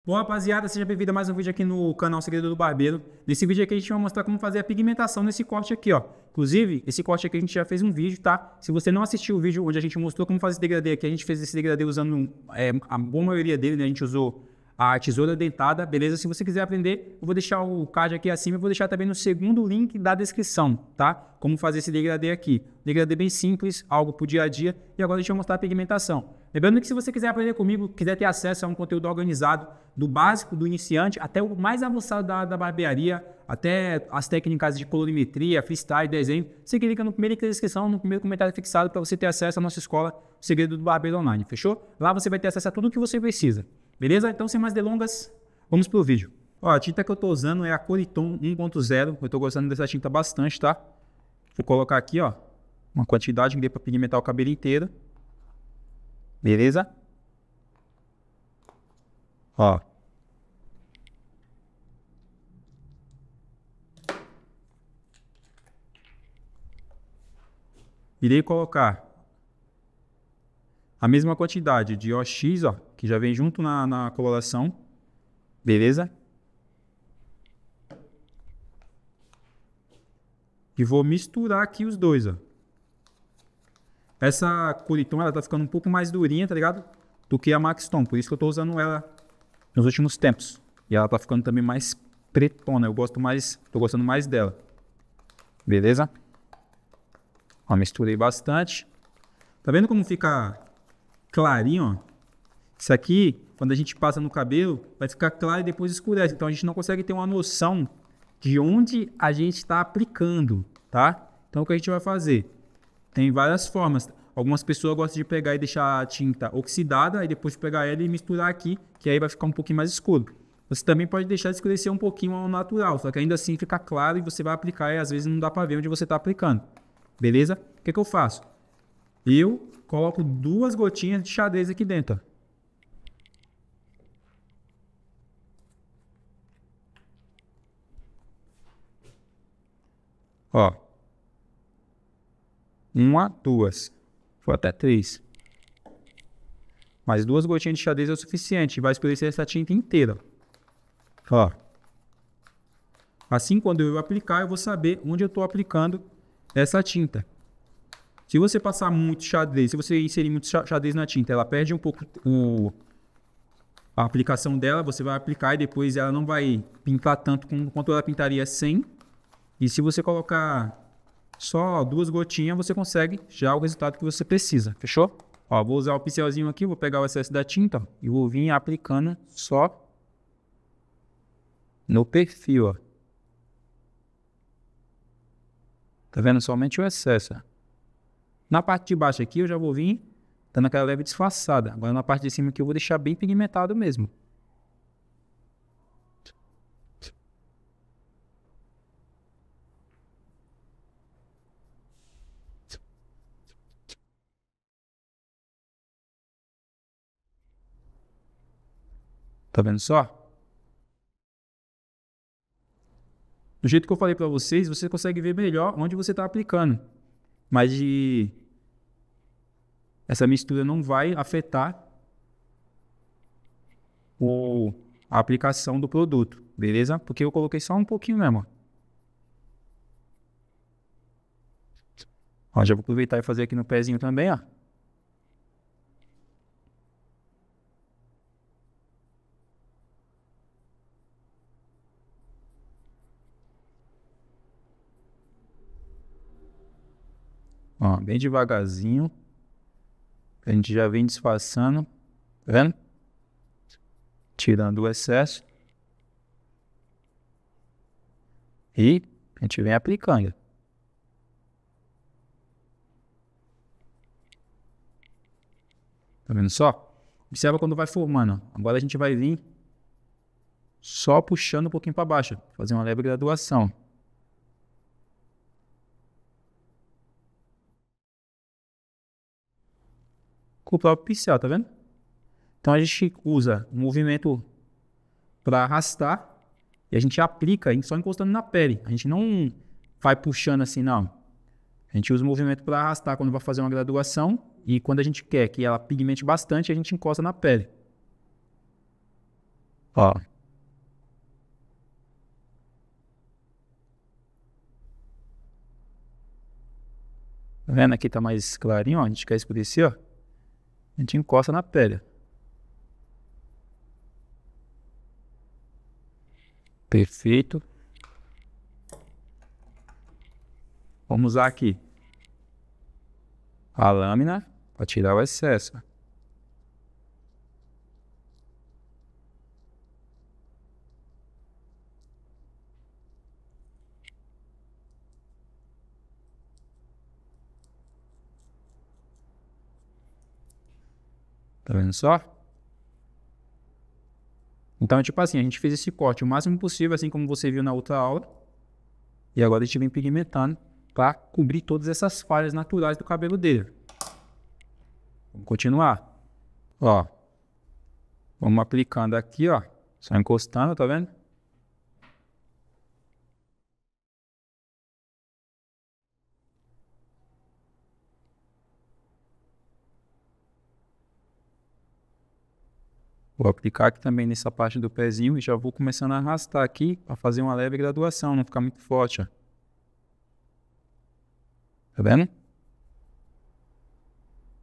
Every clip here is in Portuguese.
Bom, rapaziada, seja bem-vindo a mais um vídeo aqui no canal Segredo do Barbeiro. Nesse vídeo aqui a gente vai mostrar como fazer a pigmentação nesse corte aqui, ó. Inclusive, esse corte aqui a gente já fez um vídeo, tá? Se você não assistiu o vídeo onde a gente mostrou como fazer esse degradê aqui, a gente fez esse degradê usando a boa maioria dele, né? A gente usou a tesoura dentada, beleza? Se você quiser aprender, eu vou deixar o card aqui acima e vou deixar também no segundo link da descrição, tá? Como fazer esse degradê aqui. Degradê bem simples, algo pro dia a dia. E agora deixa eu mostrar a pigmentação. Lembrando que se você quiser aprender comigo, quiser ter acesso a um conteúdo organizado, do básico, do iniciante, até o mais avançado da barbearia, até as técnicas de colorimetria, freestyle, desenho, você clica no primeiro link da descrição, no primeiro comentário fixado para você ter acesso à nossa escola Segredo do Barbeiro Online, fechou? Lá você vai ter acesso a tudo o que você precisa, beleza? Então, sem mais delongas, vamos pro vídeo. Ó, a tinta que eu estou usando é a Coriton 1.0, eu estou gostando dessa tinta bastante, tá? Vou colocar aqui, ó, uma quantidade que dê para pigmentar o cabelo inteiro. Beleza? Ó. Irei colocar a mesma quantidade de OX, ó, que já vem junto na coloração. Beleza? E vou misturar aqui os dois, ó. Essa Coriton, ela tá ficando um pouco mais durinha, tá ligado? Do que a Maxton, por isso que eu tô usando ela nos últimos tempos. E ela tá ficando também mais pretona, eu gosto mais, tô gostando mais dela. Beleza? Ó, misturei bastante. Tá vendo como fica clarinho, ó? Isso aqui, quando a gente passa no cabelo, vai ficar claro e depois escurece. Então a gente não consegue ter uma noção de onde a gente está aplicando, tá? Então o que a gente vai fazer? Tem várias formas. Algumas pessoas gostam de pegar e deixar a tinta oxidada, e depois pegar ela e misturar aqui, que aí vai ficar um pouquinho mais escuro. Você também pode deixar escurecer um pouquinho ao natural, só que ainda assim fica claro e você vai aplicar e às vezes não dá para ver onde você está aplicando. Beleza? O que eu faço? Eu coloco 2 gotinhas de xadrez aqui dentro, ó. 1, 2, foi até 3. Mas 2 gotinhas de xadrez é o suficiente. Vai escurecer essa tinta inteira. Ó. Assim, quando eu aplicar, eu vou saber onde eu estou aplicando essa tinta. Se você passar muito xadrez, se você inserir muito xadrez na tinta, ela perde um pouco a aplicação dela. Você vai aplicar e depois ela não vai pintar tanto quanto ela pintaria sem. E se você colocar só 2 gotinhas, você consegue já o resultado que você precisa. Fechou? Ó, vou usar o pincelzinho aqui, vou pegar o excesso da tinta, ó, e vou vir aplicando só no perfil, ó. Tá vendo? Somente o excesso, ó. Na parte de baixo aqui eu já vou vir dando aquela leve disfarçada. Agora na parte de cima aqui eu vou deixar bem pigmentado mesmo. Tá vendo só? Do jeito que eu falei pra vocês, você consegue ver melhor onde você tá aplicando. Mas essa mistura não vai afetar a aplicação do produto, beleza? Porque eu coloquei só um pouquinho mesmo, ó. Ó, já vou aproveitar e fazer aqui no pezinho também, ó. Ó, bem devagarzinho. A gente já vem disfarçando, tá vendo? Tirando o excesso. E a gente vem aplicando. Tá vendo só? Observa quando vai formando. Agora a gente vai vir só puxando um pouquinho para baixo. Fazer uma leve graduação. Com o próprio pincel, tá vendo? Então a gente usa o movimento para arrastar e a gente aplica só encostando na pele. A gente não vai puxando assim, não. A gente usa o movimento para arrastar quando vai fazer uma graduação e quando a gente quer que ela pigmente bastante, a gente encosta na pele. Ó. Tá vendo? Aqui tá mais clarinho, ó. A gente quer escurecer, ó. A gente encosta na pele. Perfeito. Vamos usar aqui a lâmina para tirar o excesso. Tá vendo só? Então, tipo assim, a gente fez esse corte o máximo possível, assim como você viu na outra aula. E agora a gente vem pigmentando para cobrir todas essas falhas naturais do cabelo dele. Vamos continuar. Ó, vamos aplicando aqui, ó. Só encostando, tá vendo? Vou aplicar aqui também nessa parte do pezinho e já vou começando a arrastar aqui para fazer uma leve graduação, não ficar muito forte, ó. Tá vendo?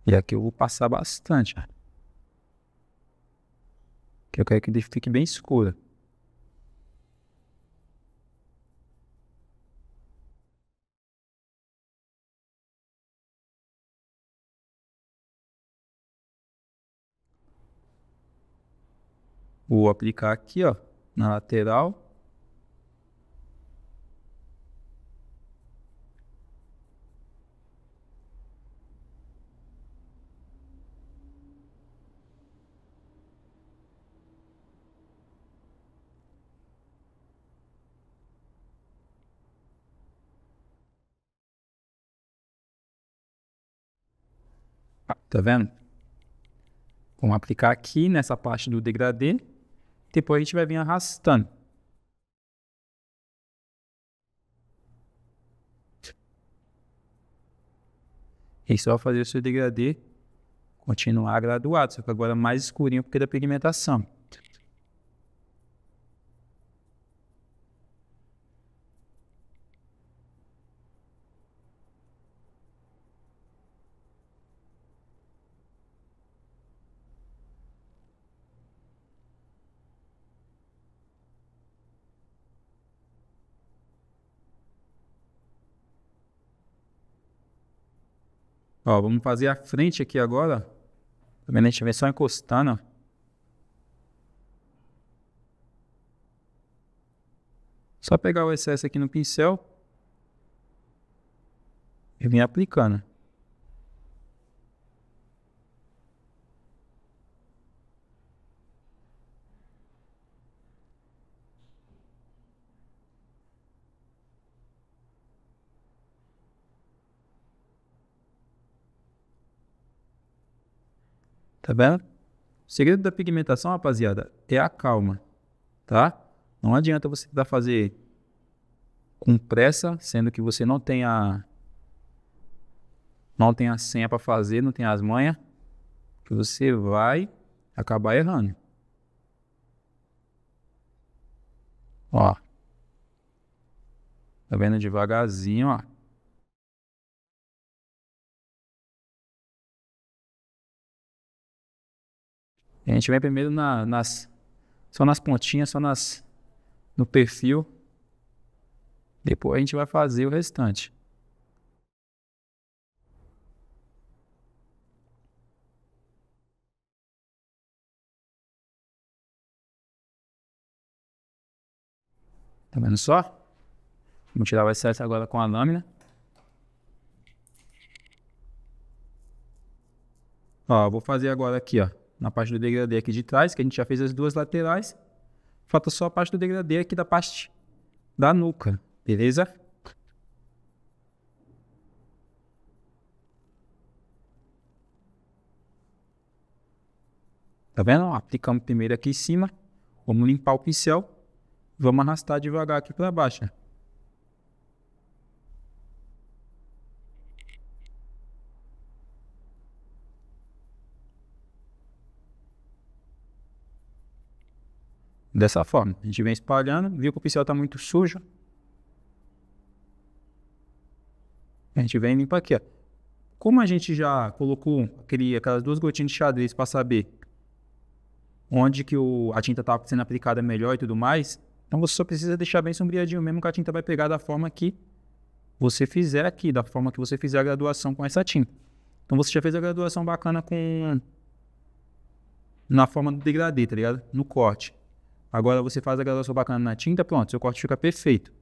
E aqui eu vou passar bastante, ó. Que eu quero que ele fique bem escuro. Vou aplicar aqui, ó, na lateral. Tá vendo? Vamos aplicar aqui nessa parte do degradê. Depois a gente vai vir arrastando. E só fazer o seu degradê continuar graduado, só que agora mais escurinho porque da pigmentação. Ó, vamos fazer a frente aqui agora. Tá vendo? A gente vai só encostando, ó. Só pegar o excesso aqui no pincel e vir aplicando. Tá vendo? O segredo da pigmentação, rapaziada, é a calma, tá? Não adianta você tentar fazer com pressa, sendo que você não tem a senha para fazer, não tem as manhas, que você vai acabar errando. Ó, tá vendo devagarzinho, ó. A gente vem primeiro só nas pontinhas, no perfil. Depois a gente vai fazer o restante. Tá vendo só? Vamos tirar o excesso agora com a lâmina. Ó, vou fazer agora aqui, ó, na parte do degradê aqui de trás, que a gente já fez as duas laterais. Falta só a parte do degradê aqui da parte da nuca, beleza? Tá vendo? Ó, aplicamos primeiro aqui em cima. Vamos limpar o pincel. Vamos arrastar devagar aqui para baixo. Dessa forma. A gente vem espalhando, viu que o pincel tá muito sujo. A gente vem e limpa aqui, ó. Como a gente já colocou aquelas 2 gotinhas de xadrez para saber onde que a tinta tá sendo aplicada melhor e tudo mais, então você só precisa deixar bem sombreadinho mesmo, que a tinta vai pegar da forma que você fizer aqui, da forma que você fizer a graduação com essa tinta. Então você já fez a graduação bacana na forma do degradê, tá ligado? No corte. Agora você faz a graduação bacana na tinta, pronto, seu corte fica perfeito.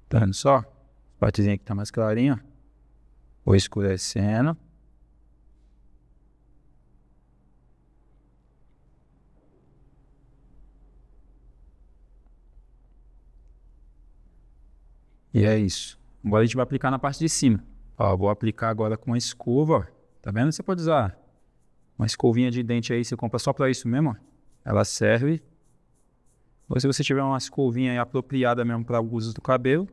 Tá vendo só? A partezinha aqui tá mais clarinha, ó. Vou escurecendo. E é isso. Agora a gente vai aplicar na parte de cima. Ó, vou aplicar agora com uma escova, ó. Tá vendo? Você pode usar uma escovinha de dente aí, você compra só pra isso mesmo, ó. Ela serve. Ou se você tiver uma escovinha aí apropriada mesmo para o uso do cabelo,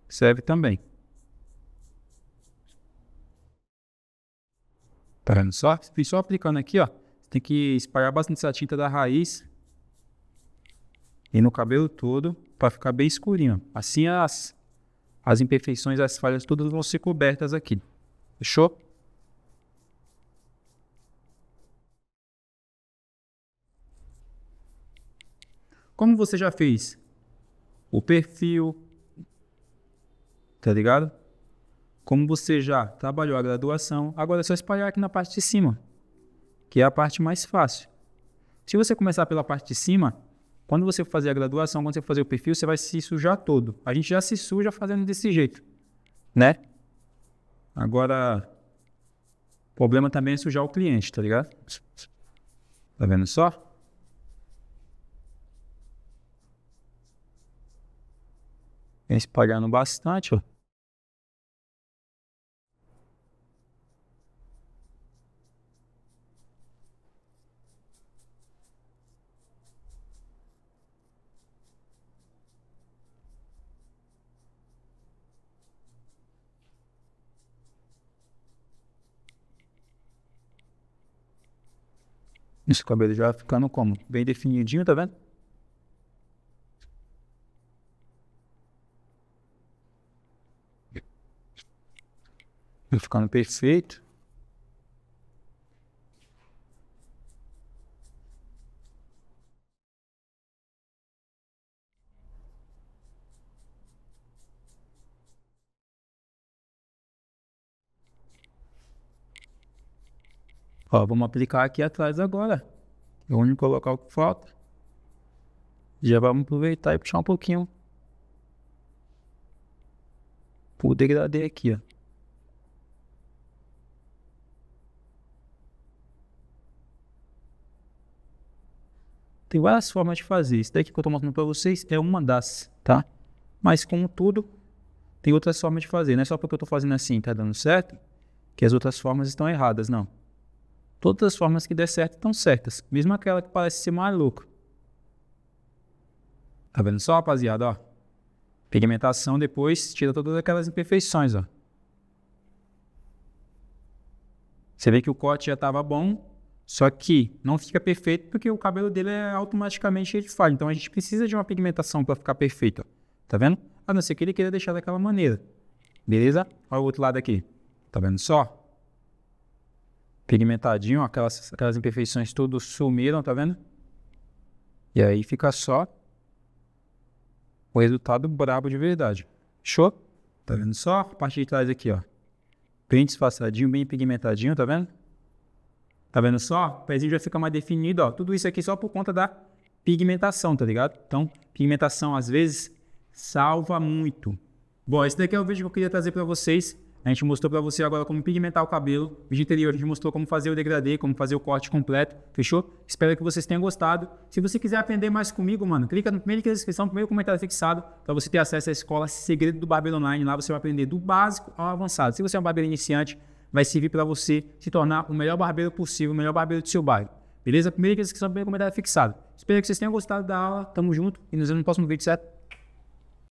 serve também. Tá vendo só? Fiz só aplicando aqui, ó. Você tem que espalhar bastante essa tinta da raiz e no cabelo todo para ficar bem escurinho. Assim as imperfeições, as falhas todas vão ser cobertas aqui. Fechou? Como você já fez o perfil, tá ligado? Como você já trabalhou a graduação, agora é só espalhar aqui na parte de cima, que é a parte mais fácil. Se você começar pela parte de cima, quando você for fazer a graduação, quando você for fazer o perfil, você vai se sujar todo. A gente já se suja fazendo desse jeito, né? Agora, o problema também é sujar o cliente, tá ligado? Tá vendo só? Vem espalhando bastante, ó. Esse cabelo já vai ficando como? Bem definidinho, tá vendo? Vai ficando perfeito. Ó, vamos aplicar aqui atrás agora. É o único local que falta. Já vamos aproveitar e puxar um pouquinho pro degradê aqui, ó. Tem várias formas de fazer. Isso daqui que eu tô mostrando pra vocês é uma das, tá? Mas como tudo, tem outras formas de fazer. Não é só porque eu tô fazendo assim, tá dando certo, que as outras formas estão erradas, não. Todas as formas que der certo estão certas. Mesmo aquela que parece ser mais louca. Tá vendo só, rapaziada, ó? Pigmentação depois tira todas aquelas imperfeições, ó. Você vê que o corte já tava bom, só que não fica perfeito porque o cabelo dele é automaticamente cheio de falha. Então a gente precisa de uma pigmentação para ficar perfeito, ó. Tá vendo? A não ser que ele queira deixar daquela maneira. Beleza? Olha o outro lado aqui. Tá vendo só? Pigmentadinho, ó, aquelas imperfeições todas sumiram, tá vendo? E aí fica só o resultado brabo de verdade. Show? Tá vendo só? A parte de trás aqui, ó. Bem disfarçadinho, bem pigmentadinho, tá vendo? Tá vendo só? O pezinho já fica mais definido, ó. Tudo isso aqui só por conta da pigmentação, tá ligado? Então, pigmentação às vezes salva muito. Bom, esse daqui é o vídeo que eu queria trazer pra vocês. A gente mostrou pra você agora como pigmentar o cabelo. No vídeo anterior a gente mostrou como fazer o degradê, como fazer o corte completo. Fechou? Espero que vocês tenham gostado. Se você quiser aprender mais comigo, mano, clica no primeiro link da descrição, primeiro comentário fixado, pra você ter acesso à escola Segredo do Barbeiro Online. Lá você vai aprender do básico ao avançado. Se você é um barbeiro iniciante, vai servir pra você se tornar o melhor barbeiro possível, o melhor barbeiro do seu bairro. Beleza? Primeira inscrição, primeiro comentário fixado. Espero que vocês tenham gostado da aula. Tamo junto e nos vemos no próximo vídeo, certo?